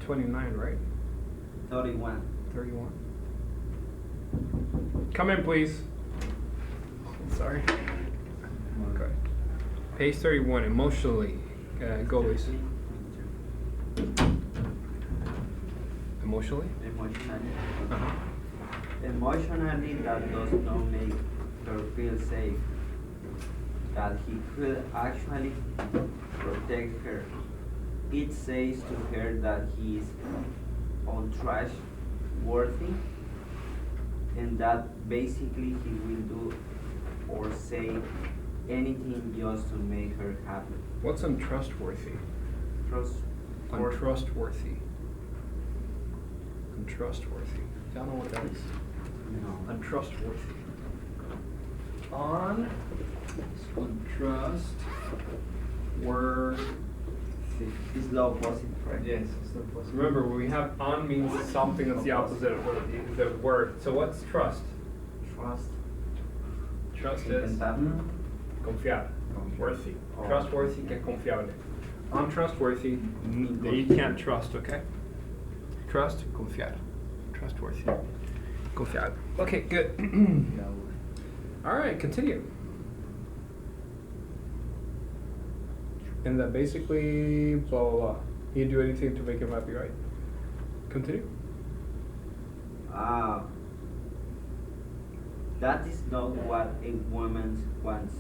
29, right? 31. 31. Come in, please. Sorry. Okay. Page 31, emotionally. Go, Luis. Emotionally? Emotionally. Uh-huh. Emotionally, that does not make her feel safe. That he could actually protect her. It says to her that he is untrustworthy and that basically he will do or say anything just to make her happy. What's untrustworthy? Untrustworthy. Untrustworthy. Y'all know what that is? No. Untrustworthy. Untrustworthy. It's low positive, right? Yes, it's the plus. Remember, when we have on means something that's the opposite of the word. So what's trust? Trust. Trust is confiar. Worthy. Oh. Trustworthy que confiable. Untrustworthy, you can't trust, okay? Trust, confiar. Trustworthy. Confiable. Okay, good. Alright, continue. And that basically, blah, blah, blah. He didn't do anything to make him happy, right? Continue. That is not what a woman wants.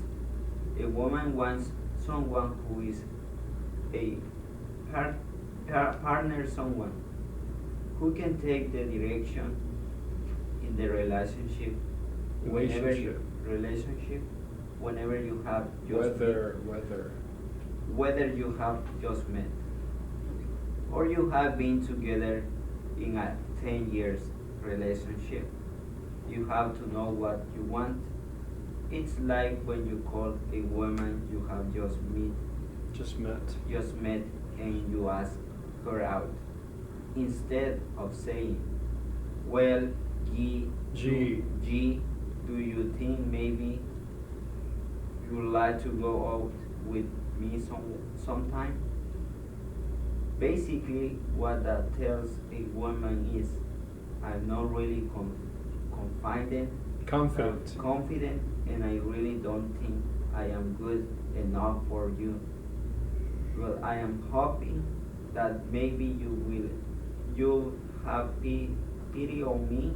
A woman wants someone who is a partner, someone who can take the direction in the relationship. Whenever you have just whether you have just met or you have been together in a 10 years relationship. You have to know what you want. It's like when you call a woman you have just met and you ask her out. Instead of saying, well, G, do you think maybe you'd like to go out with me sometime? Basically, what that tells a woman is, I'm not really confident, and I really don't think I am good enough for you. Well, I am hoping that maybe you'll have pity on me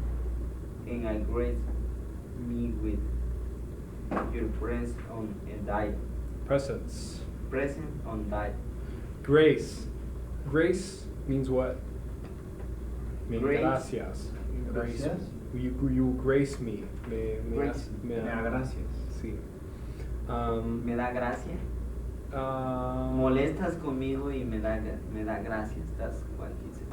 and agree me with your presence on that. Present on that. Grace. Grace means what? Gracias. Gracias. You grace me. Me da gracias. Sí. Me da gracia. Molestas conmigo y me da gracias. That's what he said.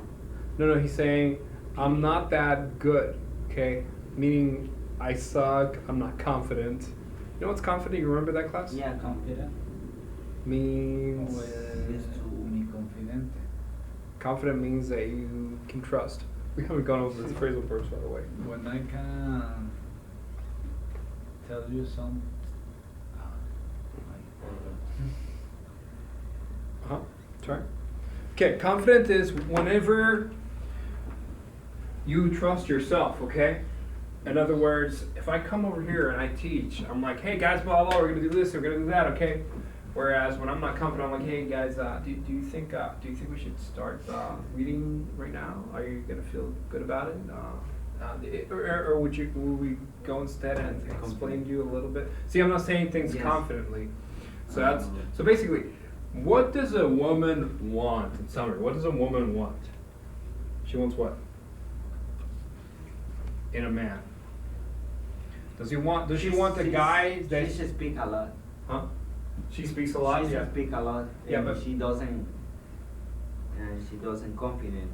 No, he's saying, I'm not that good, okay? Meaning, I suck, I'm not confident. You know what's confident? You remember that class? Yeah, confident. Means... Muy confidente. Confident means that you can trust. We haven't gone over the phrasal verbs, by the way. When I can tell you some... Sorry. Okay, confident is whenever you trust yourself, okay? In other words, if I come over here and I teach, I'm like, hey guys, blah, blah, we're gonna do this, we're gonna do that, okay? Whereas when I'm not confident, I'm like, hey guys, do you think we should start reading right now? Are you gonna feel good about it? Or will we go instead and explain to you a little bit? See, I'm not saying things confidently. So so basically, what does a woman want? In summary, what does a woman want? She wants what? In a man. Does she want a guy that she should speak a lot? Huh? She speaks a lot. She should speak a lot. Yeah, but she doesn't confident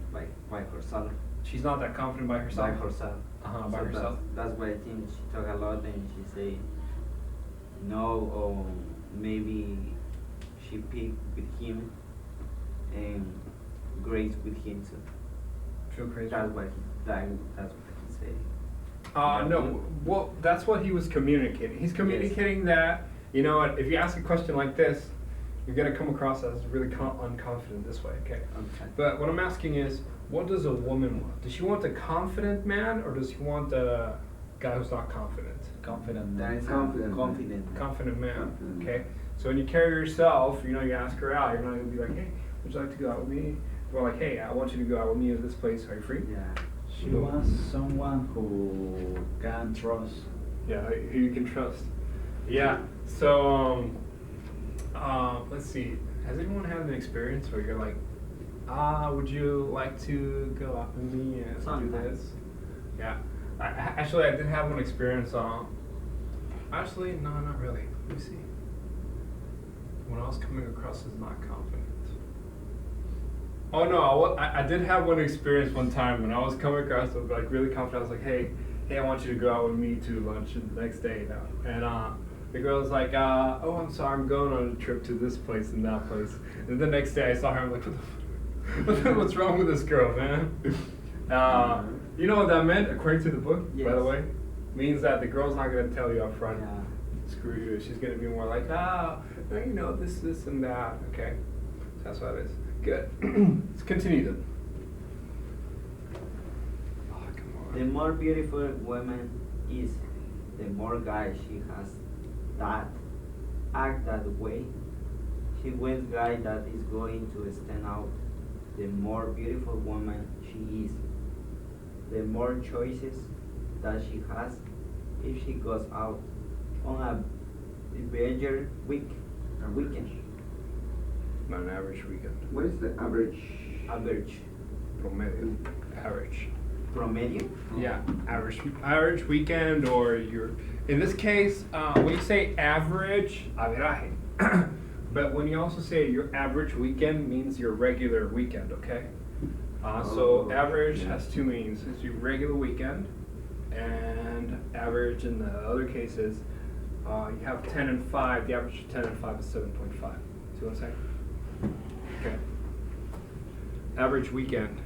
by herself. She's not that confident by herself. By herself. By herself. That's why I think she talk a lot and she say no, or maybe she pick with him and grace with him too. Feel crazy. That's what he say. No. Well, that's what he was communicating. He's communicating that, you know what, if you ask a question like this, you're gonna come across as really unconfident this way, okay? Okay. But what I'm asking is, what does a woman want? Does she want a confident man, or does she want a guy who's not confident? Confident. That is Confident. confident. Confident man, Confident. okay? So when you carry yourself, you ask her out, you're not gonna be like, hey, would you like to go out with me? Or like, hey, I want you to go out with me at this place, are you free? Yeah. She wants someone who can trust. Yeah, who you can trust. Yeah, so, let's see, has anyone had an experience where you're like, would you like to go out with me and do Sometimes. this? Yeah, actually, I did have one experience, actually, no, not really, let me see. When I was coming across as not confident. Oh no, I did have one experience one time when I was coming across as like really confident. I was like, hey, I want you to go out with me to lunch the next day now. And the girl was like, oh, I'm sorry, I'm going on a trip to this place and that place. And the next day I saw her, I'm like, what's wrong with this girl, man? You know what that meant, according to the book, by the Yes. way? Means that the girl's not going to tell you up front. Yeah. Screw you. She's going to be more like, this and that. Okay? That's what it is. Good. Let's continue then. Oh, come The on. more beautiful woman is, the more guys she has that act that way. She wants guy that is going to stand out. The more beautiful woman she is, the more choices that she has if she goes out on a major weekend. Not an average weekend. What is the average? Average. Promedio. Average. Promedio? Yeah, average weekend, or in this case, when you say average, averaje. But when you also say your average weekend means your regular weekend, okay? So Oh, average yeah. has two meanings. It's your regular weekend, and average in the other cases, you have 10 and 5. The average of 10 and 5 is 7.5. See what I'm saying? Okay. Average weekend.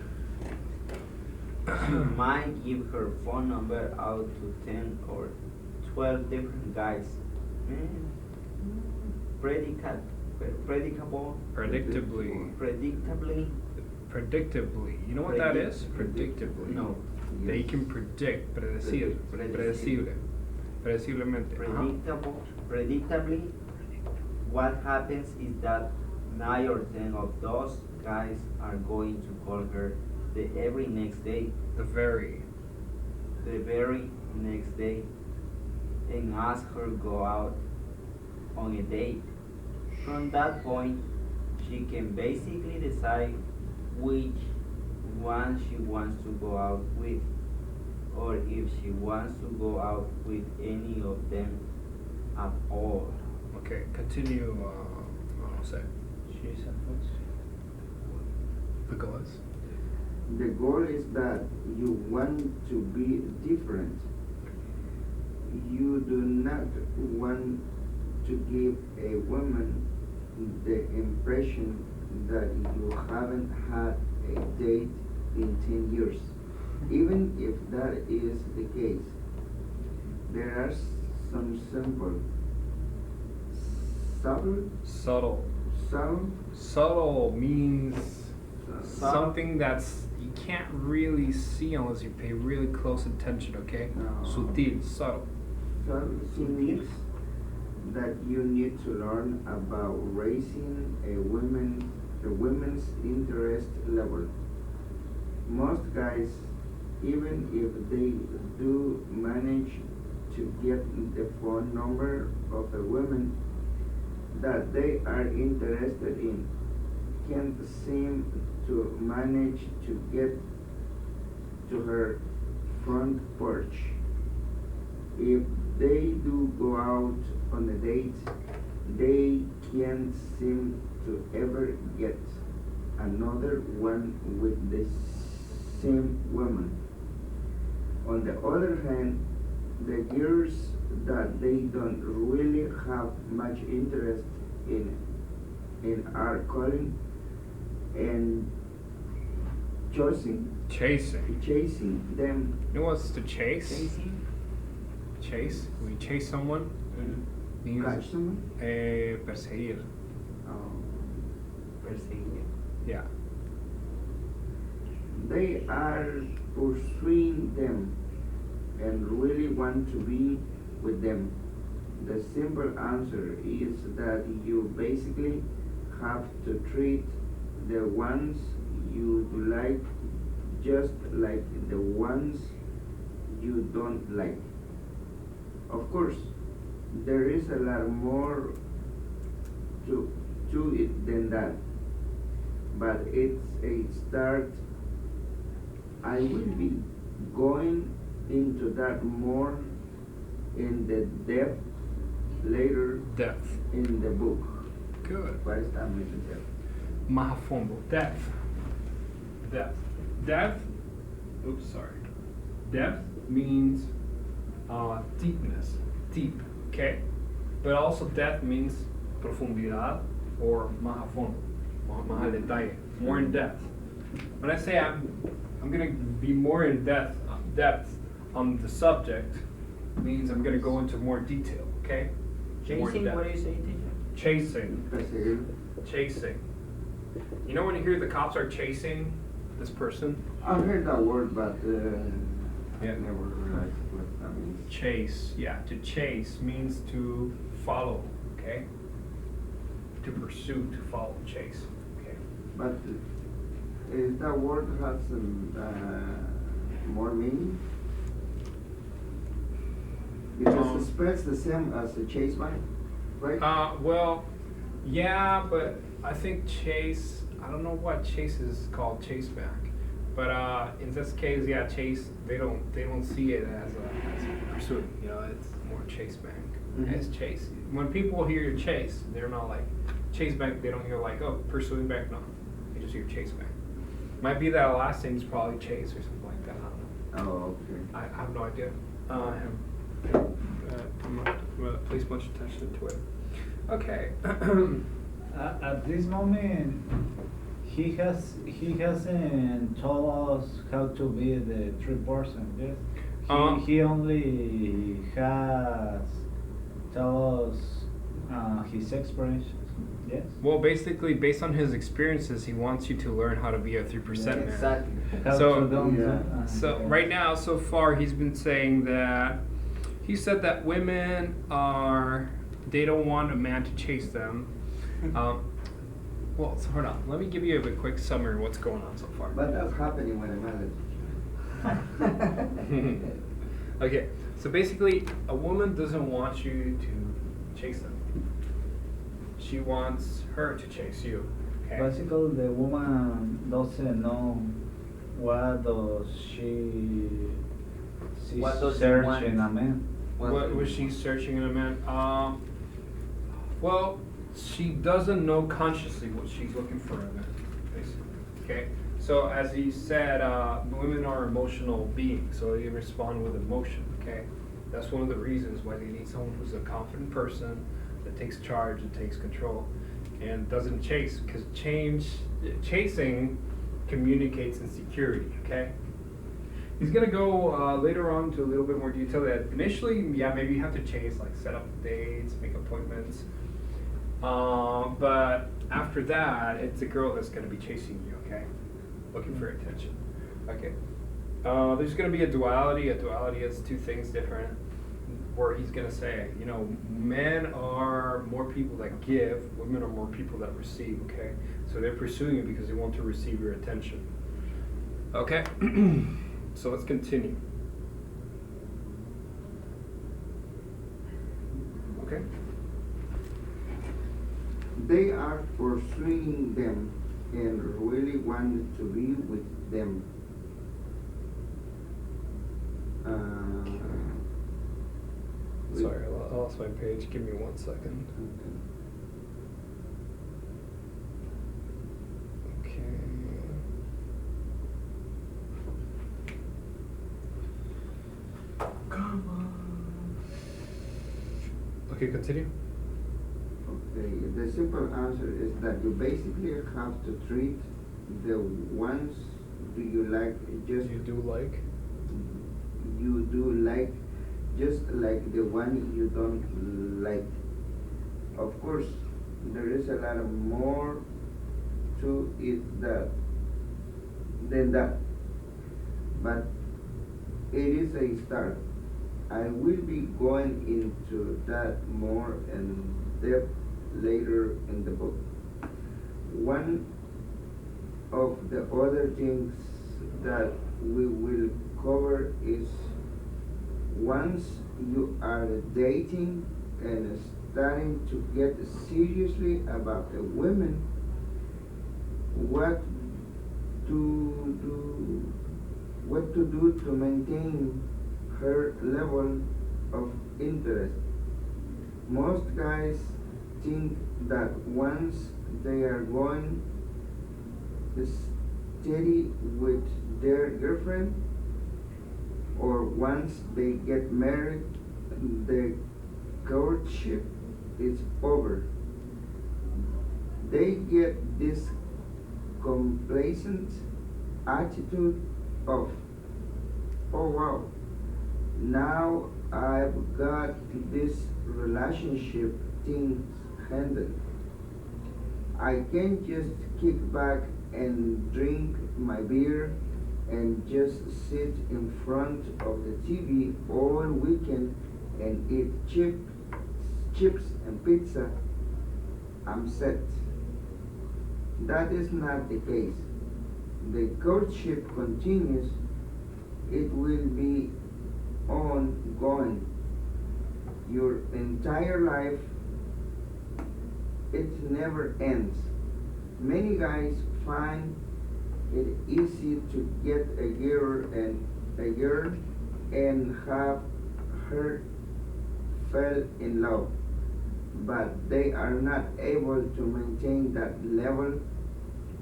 She might give her phone number out to 10 or 12 different guys. Predictable. Predictably. Predictably. You know what that is? Predictably. No. They can predict. Predecible. Predeciblemente. Predictably, what happens is that 9 or 10 of those guys are going to call her the every next day, The very. the very next day, and ask her go out on a date. From that point, she can basically decide which one she wants to go out with, or if she wants to go out with any of them at all. Okay, continue, Jose. She's a fox. Because? The goal is that you want to be different. You do not want to give a woman the impression that you haven't had a date in 10 years. Even if that is the case, there are some simple, Subtle. subtle, Subtle means subtle, something that's you can't really see unless you pay really close attention, okay? No. Sutil, subtle. subtle things that you need to learn about raising a woman's interest level. Most guys, even if they do manage to get the phone number of a woman that they are interested in, can't seem to manage to get to her front porch. If they do go out on a date, they can't seem to ever get another one with the same woman. On the other hand, the girls that they don't really have much interest in are calling and chasing them. You know what's to chase? Chasing? Chase? When you chase someone, means Catch someone? perseguir. Perseguir. Yeah. They are pursuing them and really want to be with them. The simple answer is that you basically have to treat the ones you like just like the ones you don't like. Of course, there is a lot more to it than that, but it's a start. I will be going into that more in the depth later Depth. in the book. Good. What is that mean, depth? Mais a fundo. Depth. Depth. Depth. Oops, sorry. Depth means deepness, deep. Okay. But also depth means profundidad or más a fondo, más al detalle, more in depth. When I say I'm gonna be more in depth on the subject, means I'm gonna go into more detail. Okay. More in Chasing, depth. what do you say, teacher? Chasing. Perseguir. Chasing. You know when you hear the cops are chasing this person? I've heard that word, but Yeah. I never realized what that means. Chase. Yeah, to chase means to follow, okay? To pursue, to follow, chase. Okay. But is that word has more meaning? Because it spells the same as a chase bike, right? Well, yeah, but I think chase, I don't know what chase is called chase back. But in this case, yeah, chase, they don't see it as a pursuit, you know, it's more chase back. Mhm. As chase. When people hear chase, they're not like chase back, they don't hear like, oh, pursuing back, no. They just hear chase back. Might be that last name's probably chase or something like that, I don't know. Oh, okay. I have no idea. I'm not gonna place much attention to it. Okay. At this moment, he hasn't told us how to be the 3%. Yes, he only has told us his experience. Yes. Well, basically, based on his experiences, he wants you to learn how to be a 3% Yeah, man. Exactly. How So- to do Yeah. So right now, so far, he's been saying that he said that women they don't want a man to chase them. Well, so hold on. Let me give you a quick summary of what's going on so far. But that's happening when I'm married. Okay, so basically, a woman doesn't want you to chase them. She wants her to chase you. Okay. Basically, the woman doesn't know what does she's What does she searching want? a man. What was she searching in a man? Well, she doesn't know consciously what she's looking for in a man, basically. Okay? So as he said, women are emotional beings, so they respond with emotion, okay? That's one of the reasons why they need someone who's a confident person, that takes charge and takes control, and doesn't chase, because chasing communicates insecurity, okay? He's gonna go later on to a little bit more detail that initially, yeah, maybe you have to chase, like set up dates, make appointments. But after that, it's a girl that's gonna be chasing you, okay? Looking for attention. Okay. There's gonna be a duality. A duality is two things different. Where he's gonna say, you know, men are more people that give, women are more people that receive, okay? So they're pursuing you because they want to receive your attention. Okay? So let's continue. Okay? They are pursuing them and really want to be with them. Sorry, I lost my page. Give me 1 second. Okay. Come on. Okay, continue. Okay, the simple answer is that you basically have to treat the ones do you like just You do like? you do like just like the one you don't like. Of course, there is a lot of more to it than that. But it is a start. I will be going into that more in depth later in the book. One of the other things that we will cover is once you are dating and starting to get seriously about a woman, what to do, what to do to maintain her level of interest. Most guys think that once they are going steady with their girlfriend, or once they get married, the courtship is over. They get this complacent attitude of, oh wow, now I've got this relationship things handled. I can't just kick back and drink my beer and just sit in front of the TV all weekend and eat chips and pizza. I'm set. That is not the case. The courtship continues. It will be ongoing. Your entire life, it never ends. Many guys find it easy to get a girl and have her fall in love, but they are not able to maintain that level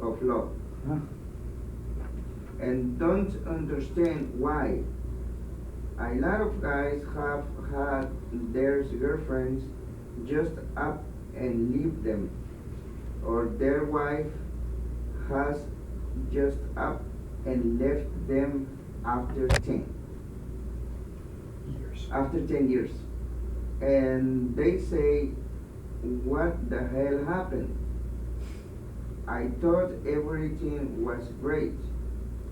of love. Huh? And don't understand why. A lot of guys have had their girlfriends just up and leave them, or their wife has just up and left them after 10 Years. after 10 years, and they say, what the hell happened? I thought everything was great.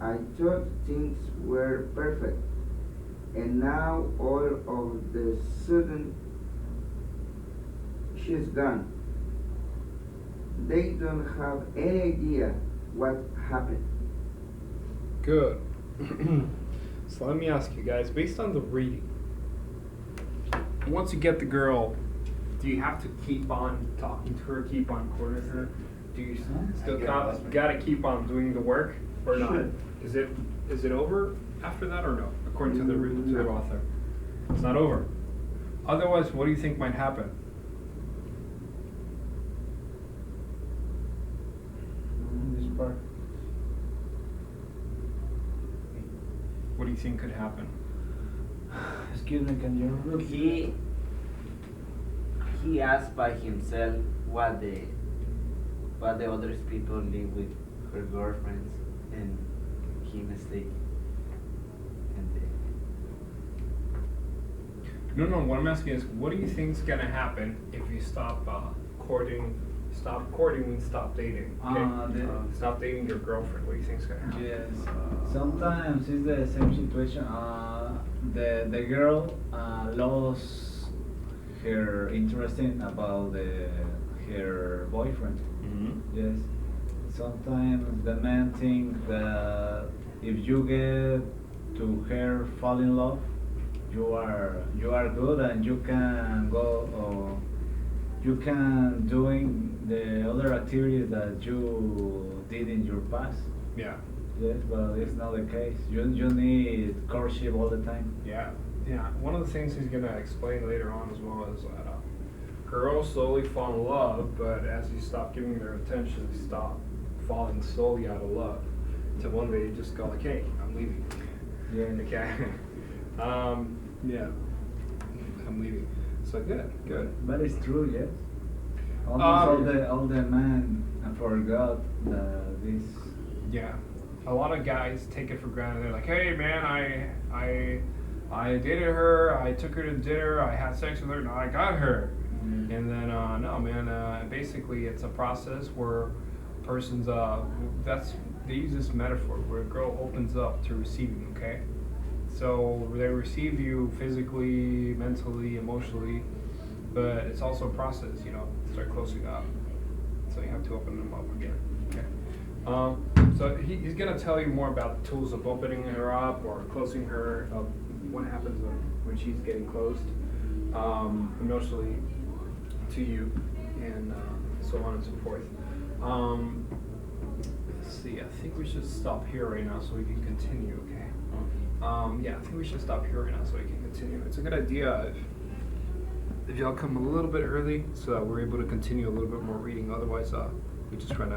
I thought things were perfect, and now all of the sudden she's gone. They don't have any idea what happened. Good. So let me ask you guys, based on the reading, once you get the girl, do you have to keep on talking to her, keep on courting her? Do you still gotta keep on doing the work or not? Sure. Is it over after that or no? According to the No. author, it's not over. Otherwise, what do you think might happen? This part. What do you think could happen? Excuse me, can you repeat? He asked by himself what the other people live with her girlfriends, and he mistake. And No. What I'm asking is, what do you think's gonna happen if you stop courting? Stop courting means stop dating. Okay? Stop dating your girlfriend. What do you think's gonna happen? Yes. Sometimes it's the same situation. The girl lost her interest in about her boyfriend. Mm-hmm. Yes. Sometimes the man think that if you get to her fall in love, you are good and you can go or you can doing the other activities that you did in your past. Yeah. Yes, but it's not the case. You need courtship all the time. Yeah. One of the things he's gonna explain later on as well is that girls slowly fall in love, but as you stop giving their attention, you stop falling slowly out of love. Till one day you just go like, hey, I'm leaving. Yeah. Okay. Yeah. I'm leaving. So good. But it's true, yes. Almost Um, all the men forgot this. Yeah. A lot of guys take it for granted. They're like, hey man, I dated her, I took her to dinner, I had sex with her, now I got her. And then no, man. Basically, it's a process where person's they use this metaphor where a girl opens up to receiving. Okay, so they receive you physically, mentally, emotionally, but it's also a process. Start closing up. So you have to open them up again. Okay. So he's gonna tell you more about the tools of opening her up or closing her. What happens when she's getting closed emotionally to you, and so on and so forth. Let's see. I think we should stop here right now so we can continue. Okay. Yeah, I think we should stop here right now so we can continue. It's a good idea if y'all come a little bit early so that we're able to continue a little bit more reading. Otherwise, we just run out.